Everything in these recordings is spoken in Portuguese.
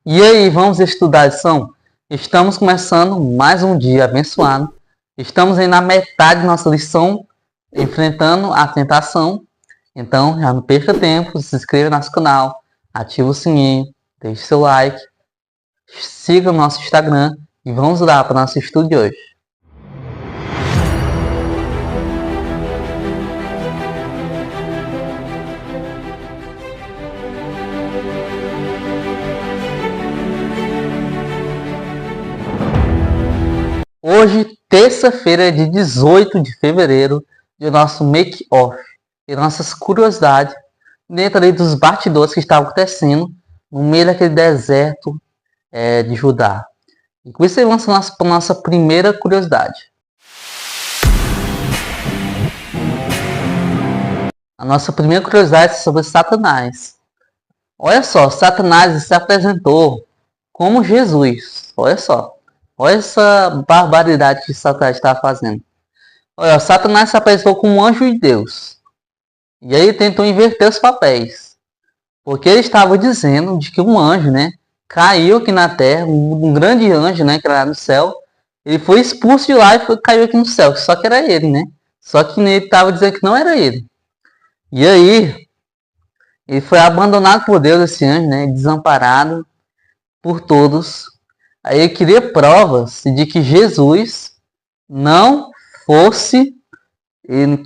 E aí, vamos estudar a lição? Estamos começando mais um dia abençoado. Estamos aí na metade da nossa lição, enfrentando a tentação. Então, já não perca tempo, se inscreva no nosso canal, ative o sininho, deixe seu like, siga o nosso Instagram e vamos lá para o nosso estudo de hoje. Hoje, terça-feira de 18 de fevereiro, de nosso make-off e nossas curiosidades dentro ali dos bastidores que estavam acontecendo no meio daquele deserto de Judá. E com isso, vamos para a nossa primeira curiosidade. A nossa primeira curiosidade é sobre Satanás. Olha só, Satanás se apresentou como Jesus. Olha só. Olha essa barbaridade que Satanás estava fazendo. Olha, Satanás se apresentou como um anjo de Deus. E aí tentou inverter os papéis. Porque ele estava dizendo de que um anjo, caiu aqui na terra, um grande anjo, que era no céu. Ele foi expulso de lá e caiu aqui no céu. Só que era ele, Só que ele estava dizendo que não era ele. E aí, ele foi abandonado por Deus, esse anjo, desamparado por todos. Aí ele queria provas de que Jesus não fosse,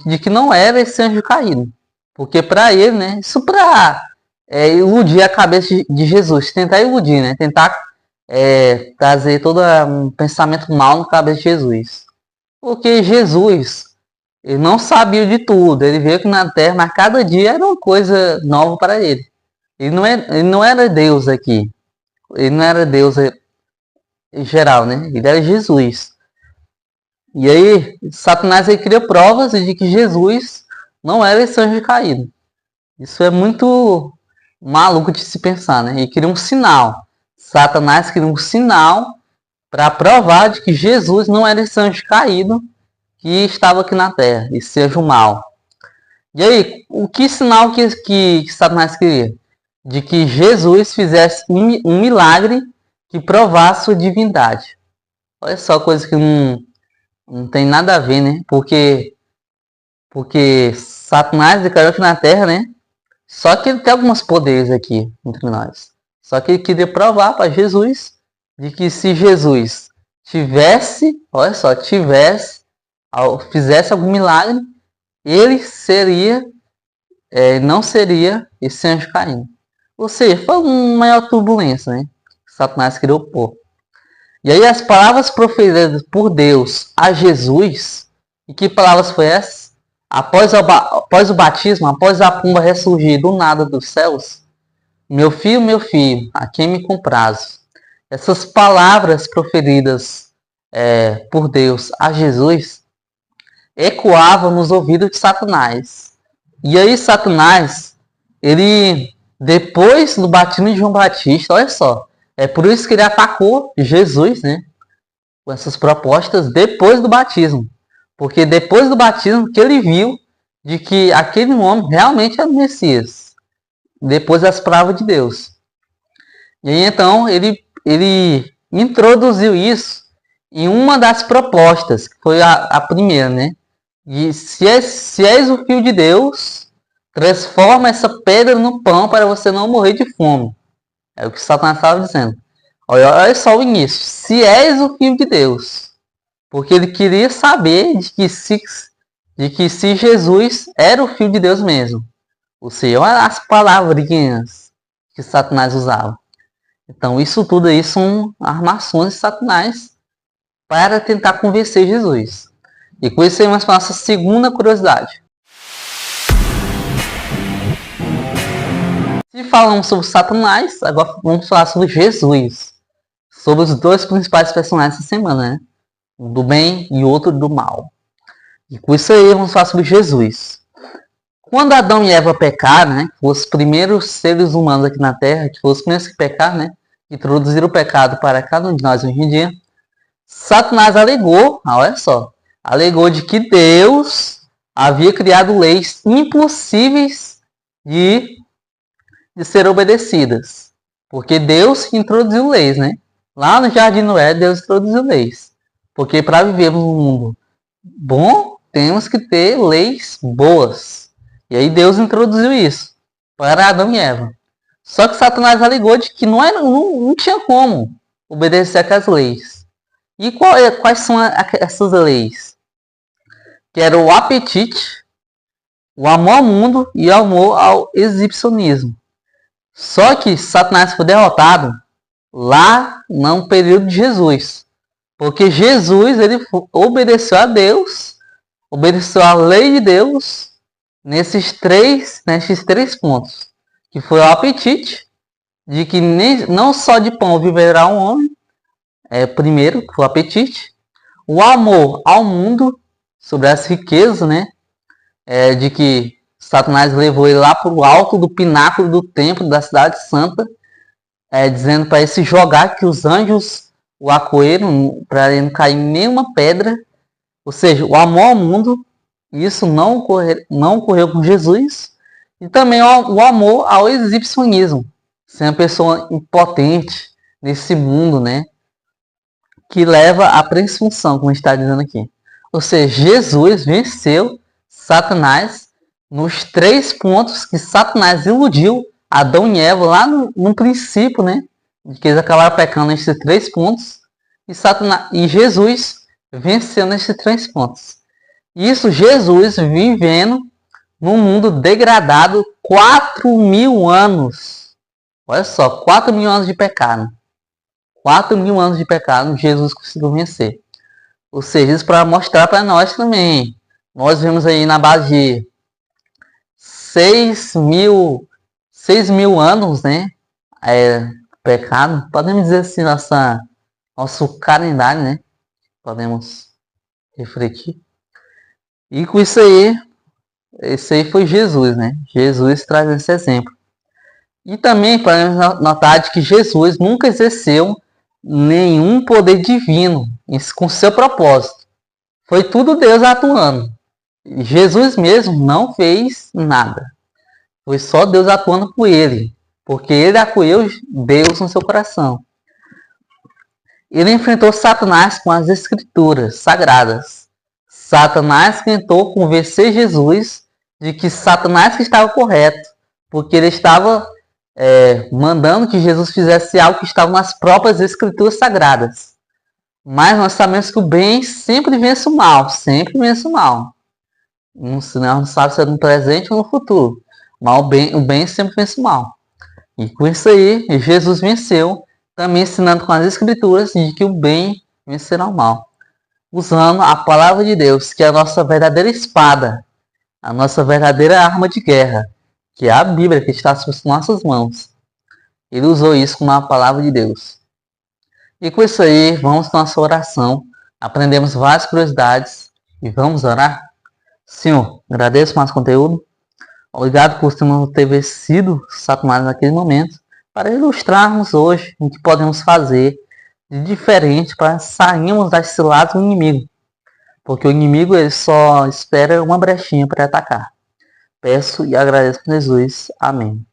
de que não era esse anjo caído. Porque para ele, isso para iludir a cabeça de Jesus, tentar iludir, tentar trazer todo um pensamento mal na cabeça de Jesus. Porque Jesus, ele não sabia de tudo, ele veio aqui na Terra, mas cada dia era uma coisa nova para ele. Ele não era Deus aqui, ele não era Deus em geral, ele era Jesus. E aí, Satanás aí queria provas de que Jesus não era esse anjo caído. Isso é muito maluco de se pensar, Ele queria um sinal. Satanás queria um sinal para provar de que Jesus não era esse anjo caído que estava aqui na Terra, esse anjo mau. E aí, o que sinal que Satanás queria? De que Jesus fizesse um milagre que provasse sua divindade. Olha só, coisa que não tem nada a ver, Porque Satanás caiu aqui na Terra, Só que ele tem alguns poderes aqui entre nós. Só que ele queria provar para Jesus de que se Jesus fizesse algum milagre, ele não seria esse anjo caindo. Ou seja, foi uma maior turbulência, Satanás queria opor. E aí as palavras proferidas por Deus a Jesus, e que palavras foi essas? Após o batismo, após a pomba ressurgir do nada dos céus, meu filho, a quem me comprazo. Essas palavras proferidas por Deus a Jesus ecoavam nos ouvidos de Satanás. E aí Satanás, ele, depois do batismo de João Batista, olha só, é por isso que ele atacou Jesus, com essas propostas depois do batismo. Porque depois do batismo que ele viu de que aquele homem realmente era o Messias. Depois das provas de Deus. E aí então ele introduziu isso em uma das propostas, que foi a primeira, E se és o Filho de Deus, transforma essa pedra no pão para você não morrer de fome. É o que Satanás estava dizendo. Olha só o início. Se és o Filho de Deus. Porque ele queria saber de que se Jesus era o Filho de Deus mesmo. Ou seja, olha as palavrinhas que Satanás usava. Então isso tudo aí são armações de Satanás para tentar convencer Jesus. E com isso aí vamos para a nossa segunda curiosidade. Se falamos sobre Satanás, agora vamos falar sobre Jesus. Sobre os dois principais personagens dessa semana, Um do bem e outro do mal. E com isso aí vamos falar sobre Jesus. Quando Adão e Eva pecaram, que foram os primeiros seres humanos aqui na Terra, que foram os primeiros que pecaram, que introduziram o pecado para cada um de nós hoje em dia, Satanás alegou de que Deus havia criado leis impossíveis de ser obedecidas. Porque Deus introduziu leis, né? Lá no Jardim Noé, Deus introduziu leis. Porque para vivermos num mundo bom, temos que ter leis boas. E aí Deus introduziu isso para Adão e Eva. Só que Satanás alegou de que não tinha como obedecer aquelas leis. E quais são essas leis? Que era o apetite, o amor ao mundo e o amor ao exibicionismo. Só que Satanás foi derrotado lá no período de Jesus. Porque Jesus ele obedeceu a Deus, obedeceu a lei de Deus nesses três pontos. Que foi o apetite, de que não só de pão viverá um homem, primeiro, o apetite. O amor ao mundo, sobre as riquezas, né? De que Satanás levou ele lá para o alto do pináculo do templo da cidade santa, dizendo para ele se jogar, que os anjos o acolheram, para ele não cair nenhuma pedra. Ou seja, o amor ao mundo, isso não ocorreu com Jesus. E também o amor ao exibicionismo, ser uma pessoa impotente nesse mundo, né? Que leva à presunção, como a gente está dizendo aqui. Ou seja, Jesus venceu Satanás nos 3 pontos que Satanás iludiu Adão e Eva lá no princípio, né? De que eles acabaram pecando nesses 3 pontos. E Jesus venceu nesses 3 pontos. Isso Jesus vivendo num mundo degradado 4.000 anos. Olha só, 4.000 anos de pecado. 4.000 anos de pecado, Jesus conseguiu vencer. Ou seja, isso para mostrar para nós também. Nós vemos aí na base de 6.000 anos, né? Pecado. Podemos dizer assim, nosso calendário, né? Podemos refletir. E com isso aí, esse aí foi Jesus, né? Jesus traz esse exemplo. E também podemos notar de que Jesus nunca exerceu nenhum poder divino com seu propósito. Foi tudo Deus atuando. Jesus mesmo não fez nada. Foi só Deus atuando por ele. Porque ele acolheu Deus no seu coração. Ele enfrentou Satanás com as escrituras sagradas. Satanás tentou convencer Jesus de que Satanás que estava correto. Porque ele estava mandando que Jesus fizesse algo que estava nas próprias escrituras sagradas. Mas nós sabemos que o bem sempre vence o mal. Sempre vence o mal. Nós não sabemos se é no presente ou no futuro. Mas o bem sempre vence o mal. E com isso aí, Jesus venceu, também ensinando com as escrituras de que o bem vencerá o mal. Usando a palavra de Deus, que é a nossa verdadeira espada, a nossa verdadeira arma de guerra, que é a Bíblia que está sobre nossas mãos. Ele usou isso como a palavra de Deus. E com isso aí, vamos para a nossa oração. Aprendemos várias curiosidades e vamos orar? Senhor, agradeço mais conteúdo. Obrigado por ter vencido Satanás naquele momento, para ilustrarmos hoje o que podemos fazer de diferente para sairmos das ciladas do inimigo. Porque o inimigo ele só espera uma brechinha para atacar. Peço e agradeço a Jesus. Amém.